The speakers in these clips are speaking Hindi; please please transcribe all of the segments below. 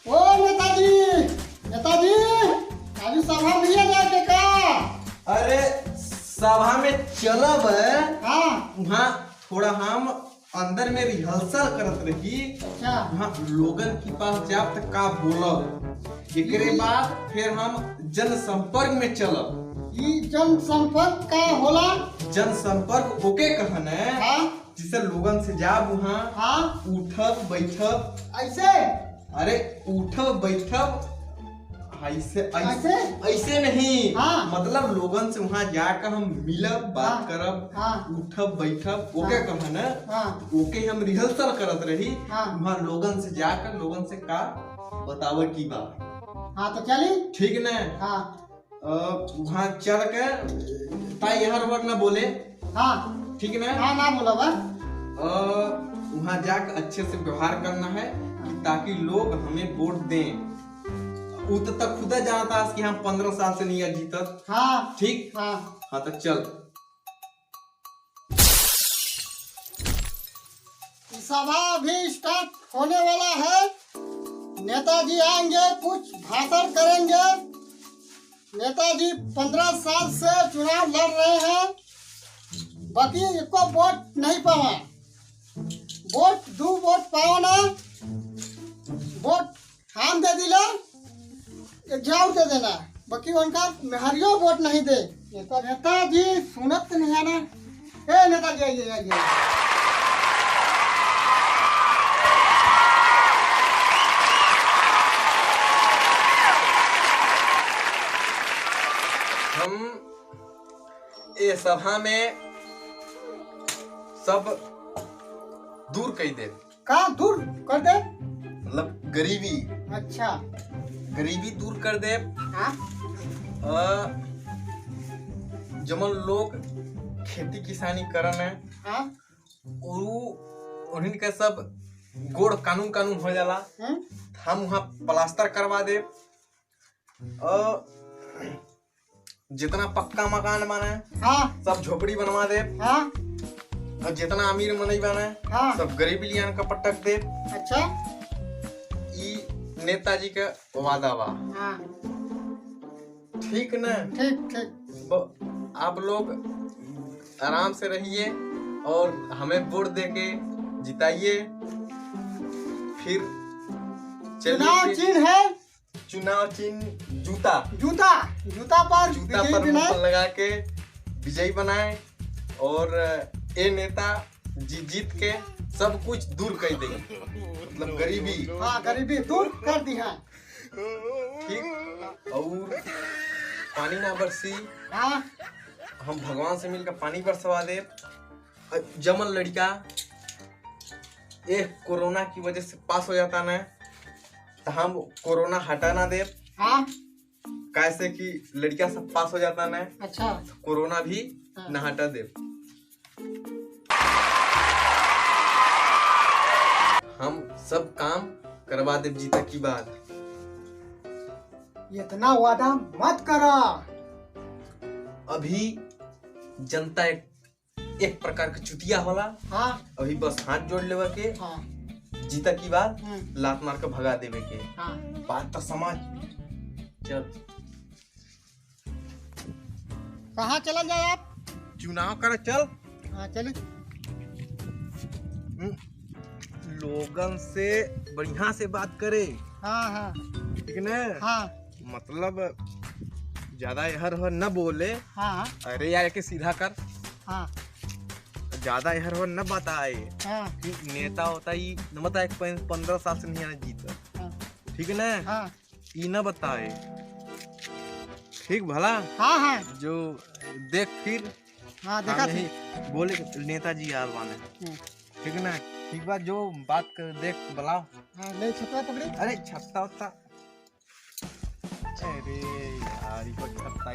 ओ नेताजी, नेताजी, आज सभा में जाके का? अरे सभा में चलब हाँ वहाँ थोड़ा हम अंदर में रिहर्सल करत रही। अच्छा वहाँ लोगन के पास जाब तक का बोलब, एकरे बाद फिर हम जनसंपर्क में चलब। ये जनसंपर्क का होला? जनसंपर्क होके कहन है हाँ जिससे लोगन से जाब वहाँ हाँ उठब बैठब। ऐसे अरे उठब बैठब ऐसे ऐसे? ऐसे नहीं। हाँ। मतलब लोगन से वहाँ जाकर हम मिलब, बात हाँ। करब, हाँ। उठब बैठब। ओके हाँ। कहन है हाँ ओके हम रिहर्सल करत रही। हाँ। वहाँ लोगन से जाकर लोगन से का बतावे की बात। हाँ तो चली। ठीक न? हाँ वहाँ चल के ताई हर वर्ड न बोले। हाँ ठीक न? हाँ ना बोला बा। वहाँ जाकर अच्छे से व्यवहार करना है ताकि लोग हमें वोट दें। वो तो तक खुद जानता है कि हम 15 साल से नहीं जीतत। हाँ ठीक। हाँ हाँ तो चल। सभा अभी स्टार्ट होने वाला है। नेताजी आएंगे, कुछ भाषण करेंगे। नेताजी 15 साल से चुनाव लड़ रहे हैं, बाकी इसको वोट नहीं पावा। वोट 2 वोट पाओ ना, वोट हम दे दिला, एग्जाम दे देना, बाकी उनका मेहरियो वोट नहीं दे। नेताजी सुनत नहीं है ना। ए नेताजी आइए आइए। हम ये सभा में सब दूर कर दे। कहाँ दूर कर दे? मतलब गरीबी अच्छा गरीबी दूर कर दे। हाँ जमन लोग खेती किसानी करन है हाँ उन्हीं के सब गोड़ कानून हो जाला। हम वहाँ प्लास्टर करवा दे। जितना पक्का मकान बने हाँ सब झोपड़ी बनवा दे। हाँ और जितना अमीर मनई बने हाँ सब गरीबी लियान का पटक दे। अच्छा ई नेताजी का वादा बा। हाँ ठीक न? ठीक ठीक। आप लोग आराम से रहिए और हमें वोट देके जिताइए। फिर चुनाव चलिए। चिन्ह है चुनाव चिन्ह जूता। जूता। जूता पर जूता विजयी पर विनय। मुहर लगा के विजयी बनाए और ये नेता जीत के सब कुछ दूर कर देंगे। मतलब गरीबी। हाँ गरीबी दूर कर दी है। ठीक। और पानी ना बरसी, हाँ हम भगवान से मिलकर पानी बरसवा दे। जमन लड़का एक कोरोना की वजह से पास हो जाता ना तो हम कोरोना हटा ना दे। हाँ कैसे कि लड़का सब पास हो जाता ना अच्छा तो कोरोना भी न हटा दे। हम सब काम करवा दे जीता की बात। इतना वादा मत करो। अभी जनता एक प्रकार का चुतिया होला। हाँ अभी बस हाथ जोड़ लेवा के हाँ जीता की बात लात मार के भगा देवे के। हाँ बात तो समझ। चल कहाँ चला जाए आप? चुनाव कर चल। हाँ चले। लोगन से बढ़िया से बात करे। हाँ हाँ ठीक न? हाँ मतलब ज्यादा इधर उधर न बोले। हाँ अरे यार के सीधा कर। हाँ ज्यादा इधर उधर न बताए हाँ कि नेता होता ही न बताए 15 साल से नहीं आना जीता। हाँ ठीक है न? हाँ ई न बताए। ठीक भला हाँ हाँ जो देख फिर हाँ देखा हम थी। यही बोले कि नेताजी आल माने। ठीक है ना? ठीक बात जो बात कर देख बुलाओ। हाँ ले छतवा पकड़ी। अरे छत्ता उत्ता। अरे यार इसको छत्ता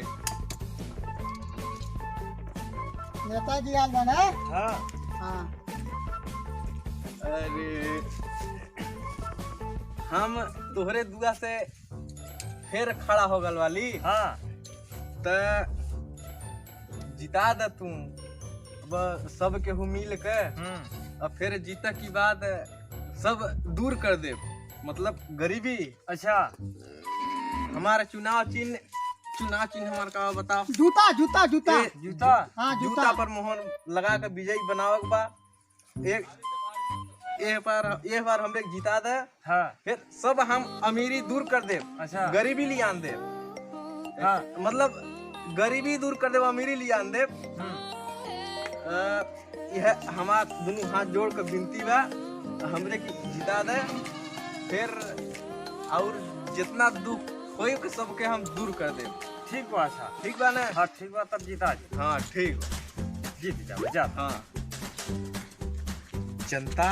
नेताजी आल बने। हाँ। हाँ अरे हम तोहरे दुआ से फिर खड़ा हो गल वाली। हाँ तो जिता द तू सब केहू मिल के और फिर जीता की बात सब दूर कर दे। मतलब गरीबी। अच्छा हमारा चुनाव चिन्ह हमारा का बताओ। जूता जूता जूता जूता। हाँ जूता जूता पर मोहर लगा कर विजयी बनावक बा। एक बार हमरे जिता दे, हाँ फिर सब हम अमीरी दूर कर दे, अच्छा गरीबी ले आन दे। हाँ मतलब गरीबी दूर कर दे, अमीरी ले आन दे। यह हमार दोनों हाथ जोड़ कर विनती बा, हमरे की जिता दे। फिर और जितना दुख होई के सबके हम दूर कर दे। ठीक बा। अच्छा ठीक बा ना? हाँ ठीक बा, तब जीता जी। हाँ ठीक। जीत जाओ जा। हाँ जनता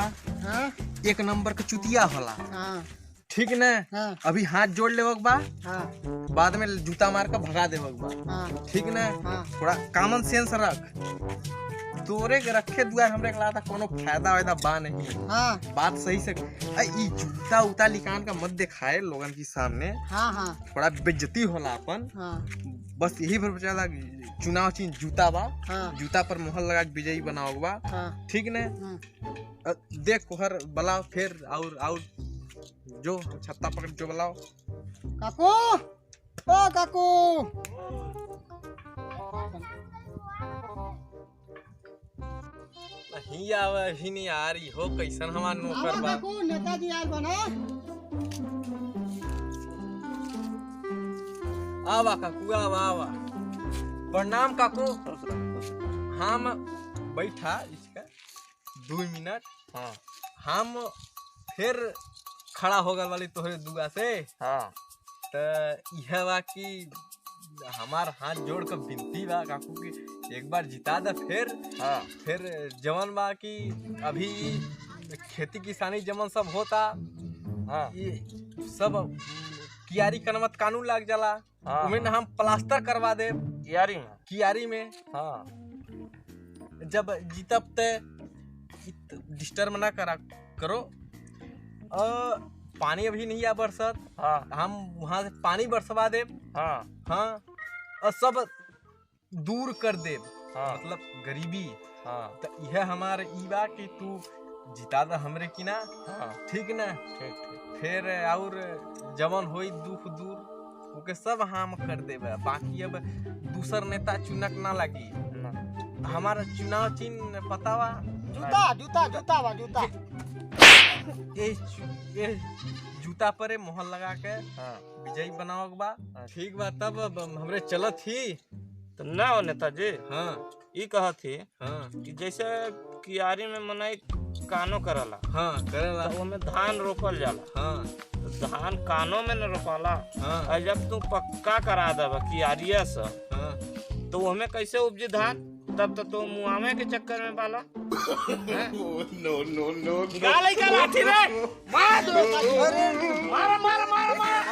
हाँ एक नंबर का चुतिया होला। हाँ ठीक न? हाँ अभी हाथ जोड़ लेवक बा, हाँ बाद में जूता मार कर भगा देवक बा। हाँ ठीक न? हाँ थोड़ा कॉमन सेंस रख। तोरे के रखे दुआर हमरे के लाता कोनो फायदा वायदा बा नहीं। हाँ बात सही से ई जूता उता लिकान का मत दिखाए लोगन के सामने, हाँ हाँ थोड़ा बेइज्जती होला अपन। हाँ बस यही पर बचा चुनाव चिन्ह जूता बा, हाँ जूता पर मोहर लगा के विजयी बनाओ बा। हाँ ठीक न? देख कोहर बलाओ, फिर और जो छत्ता पकड़ जो बलाओ। काकू ओ काकू नहीं आवे, अभी नहीं आ रही हो। कैसन हमार नौकर आवा बा। काकू, नेताजी आयल बना। आवा काकू, आवा। प्रणाम काकू। हम बैठा इसका 2 मिनट। हाँ हम फिर खड़ा हो गल वाली तोहरे दुआ से। हाँ तो यह बा कि हमार हाथ जोड़ कर विनती बा काकू की एक बार जिता दे। हाँ फिर जवन बा कि अभी खेती किसानी जमन सब होता, हाँ ये सब कियारी करमत कानून लग जाला। हाँ। उमें हम प्लास्टर करवा दे यारी में। हाँ जब जीतब ते डिस्टर्ब ना करो। पानी अभी नहीं आ बरसत, हाँ हम वहाँ से पानी बरसवा दे। हाँ हाँ और सब दूर कर दे, हाँ मतलब गरीबी। हाँ तो यह हमारे ई बा कि तू जिता दा हमरे की ना। हाँ ठीक ना? ठीक। फिर और जवन होई दुख दूर ओके सब हम कर देबे। बाकी अब दूसर नेता चुनक ना लगी। हमारा चुनाव चिन्ह पता बा? जूता जूता जूता बा जूता। ये जूता पर मोहर लगा के हाँ विजयी बनाओ बा। ठीक बा, तब अब हमरे चलत ही। तो ना हो नेताजी, हाँ ये कहा थी हाँ कि जैसे कियारी में मनाई कानो करला, हाँ करेला। तो ओमे धान रोपल जाला। हाँ तो धान कानो में न रोपाला। हाँ और जब तू पक्का करा दब कियारिया से, हाँ तो ओमे कैसे उपजी धान? तब तो मुआमे के चक्कर में पाला। नो गाली का लाठी रे, मार दो। मार मार मार मार।